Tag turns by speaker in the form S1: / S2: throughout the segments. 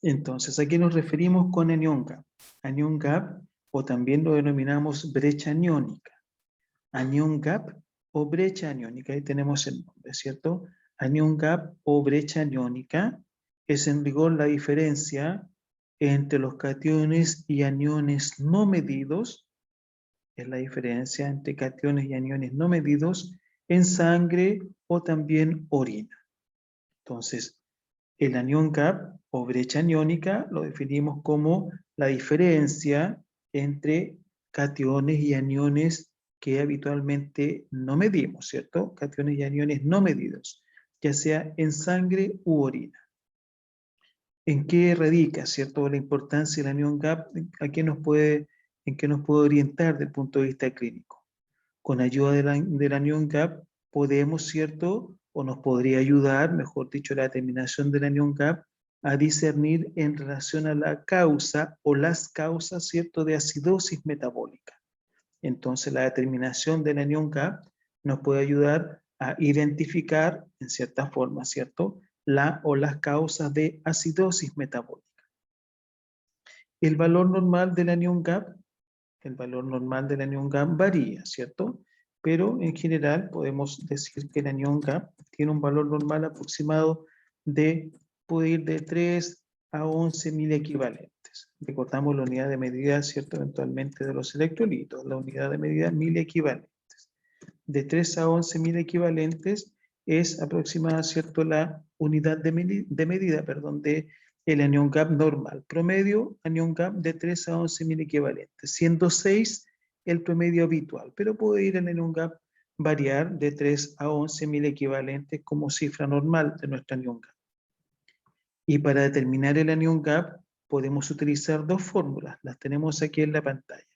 S1: Entonces, ¿a qué nos referimos con anión gap? Anión gap, o también lo denominamos brecha aniónica. Anión gap o brecha aniónica, ahí tenemos el nombre, ¿cierto? Anión gap o brecha aniónica es en rigor la diferencia entre los cationes y aniones no medidos, es la diferencia entre cationes y aniones no medidos en sangre o también orina. Entonces, el anión gap o brecha aniónica lo definimos como la diferencia entre cationes y aniones que habitualmente no medimos, ¿cierto? Cationes y aniones no medidos, ya sea en sangre u orina. ¿En qué radica, cierto, la importancia del anión gap? ¿En qué nos puede orientar desde el punto de vista clínico? Con ayuda del anión gap podemos, ¿cierto? O nos podría ayudar, mejor dicho, la determinación del anión gap a discernir en relación a la causa o las causas, ¿cierto?, de acidosis metabólica. Entonces, la determinación del anión gap nos puede ayudar a identificar, en cierta forma, ¿cierto?, la o las causas de acidosis metabólica. El valor normal del anión gap varía, ¿cierto? Pero en general podemos decir que el anión gap tiene un valor normal aproximado puede ir de 3 a 11 mil equivalentes. Recordamos la unidad de medida, ¿cierto? Eventualmente de los electrolitos, la unidad de medida mil equivalentes. De 3 a 11 mil equivalentes es aproximada, ¿cierto?, la unidad de medida, de el anión gap normal. Promedio, anión gap de 3 a 11 mil equivalentes, siendo 6 el promedio habitual, pero puede ir el anión gap variar de 3 a 11 mil equivalentes como cifra normal de nuestro anión gap. Y para determinar el anión gap podemos utilizar dos fórmulas, las tenemos aquí en la pantalla.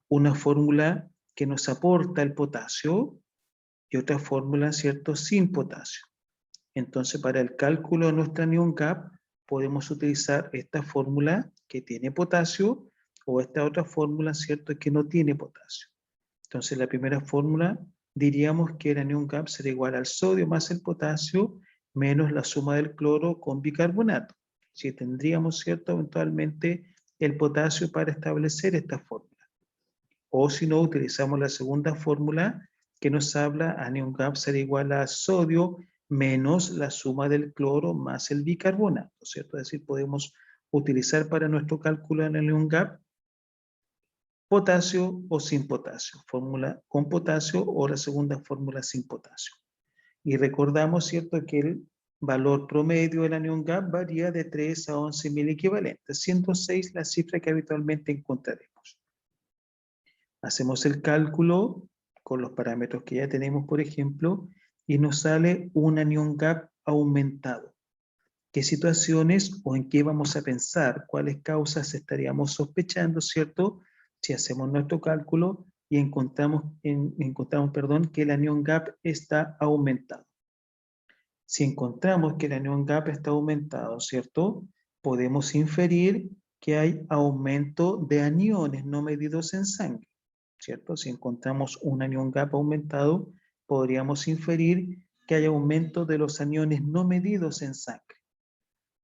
S1: Una fórmula que nos aporta el potasio y otra fórmula, ¿cierto?, sin potasio. Entonces, para el cálculo de nuestra anión gap, podemos utilizar esta fórmula que tiene potasio o esta otra fórmula, ¿cierto?, que no tiene potasio. Entonces, la primera fórmula diríamos que el anión gap será igual al sodio más el potasio menos la suma del cloro con bicarbonato. Si tendríamos, ¿cierto?, eventualmente el potasio para establecer esta fórmula. O si no, utilizamos la segunda fórmula que nos habla anión gap será igual a sodio menos la suma del cloro más el bicarbonato, ¿cierto? Es decir, podemos utilizar para nuestro cálculo del anión gap potasio o sin potasio, fórmula con potasio o la segunda fórmula sin potasio. Y recordamos, ¿cierto?, que el valor promedio del anión gap varía de 3 a 11 mil equivalentes, siendo 6 la cifra que habitualmente encontraremos. Hacemos el cálculo con los parámetros que ya tenemos, por ejemplo, y nos sale un anión gap aumentado. ¿Qué situaciones o en qué vamos a pensar? ¿Cuáles causas estaríamos sospechando, cierto? Si hacemos nuestro cálculo y encontramos que el anión gap está aumentado. Si encontramos que el anión gap está aumentado, ¿cierto?, podemos inferir que hay aumento de aniones no medidos en sangre, ¿cierto? Si encontramos un anión gap aumentado, podríamos inferir que hay aumento de los aniones no medidos en sangre.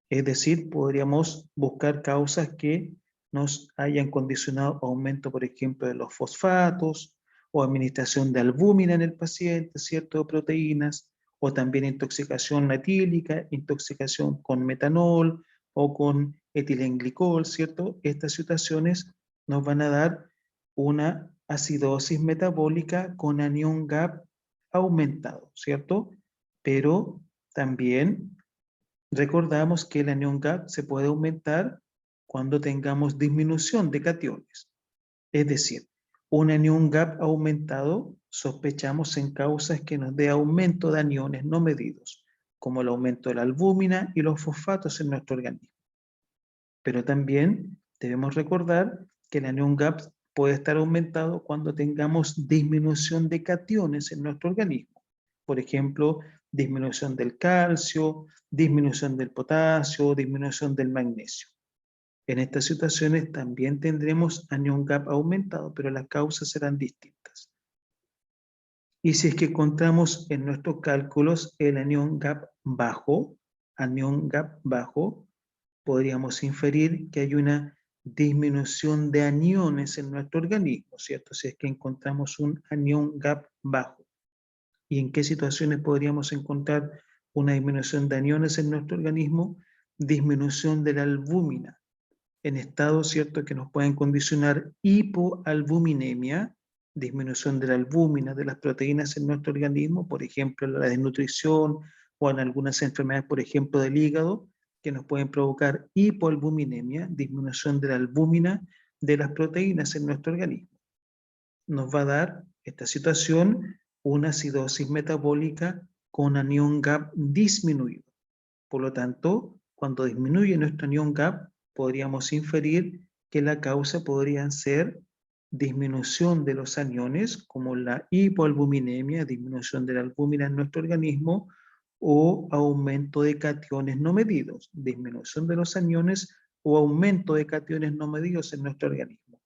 S1: Es decir, podríamos buscar causas que nos hayan condicionado aumento, por ejemplo, de los fosfatos o administración de albúmina en el paciente, ¿cierto?, de proteínas, o también intoxicación natílica, intoxicación con metanol o con etilenglicol, ¿cierto? Estas situaciones nos van a dar una acidosis metabólica con anión gap aumentado, ¿cierto? Pero también recordamos que el anión gap se puede aumentar cuando tengamos disminución de cationes. Es decir, un anión gap aumentado sospechamos en causas que nos dé aumento de aniones no medidos, como el aumento de la albúmina y los fosfatos en nuestro organismo. Pero también debemos recordar que el anión gap puede estar aumentado cuando tengamos disminución de cationes en nuestro organismo. Por ejemplo, disminución del calcio, disminución del potasio, disminución del magnesio. En estas situaciones también tendremos anión gap aumentado, pero las causas serán distintas. Y si es que encontramos en nuestros cálculos el anión gap bajo, podríamos inferir que hay una disminución de aniones en nuestro organismo, ¿cierto? Si es que encontramos un anión GAP bajo. ¿Y en qué situaciones podríamos encontrar una disminución de aniones en nuestro organismo? Disminución de la albúmina, en estados, ¿cierto?, que nos pueden condicionar hipoalbuminemia, disminución de la albúmina, de las proteínas en nuestro organismo, por ejemplo, la desnutrición o en algunas enfermedades, por ejemplo, del hígado, que nos pueden provocar hipoalbuminemia, disminución de la albúmina de las proteínas en nuestro organismo. Nos va a dar esta situación una acidosis metabólica con anión GAP disminuido. Por lo tanto, cuando disminuye nuestro anión GAP, podríamos inferir que la causa podrían ser disminución de los aniones, como la hipoalbuminemia, disminución de la albúmina en nuestro organismo, o aumento de cationes no medidos, disminución de los aniones o aumento de cationes no medidos en nuestro organismo.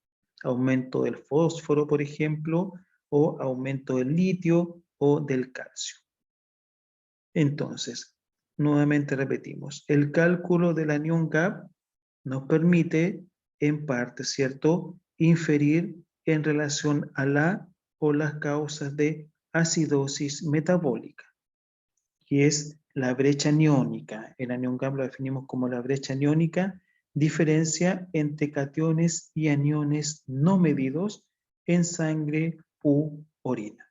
S1: Aumento del fósforo, por ejemplo, o aumento del litio o del calcio. Entonces, nuevamente repetimos, el cálculo del anión GAP nos permite, en parte, ¿cierto?, inferir en relación a la o las causas de acidosis metabólica, que es la brecha aniónica. El anión GAP lo definimos como la brecha aniónica, diferencia entre cationes y aniones no medidos en sangre u orina.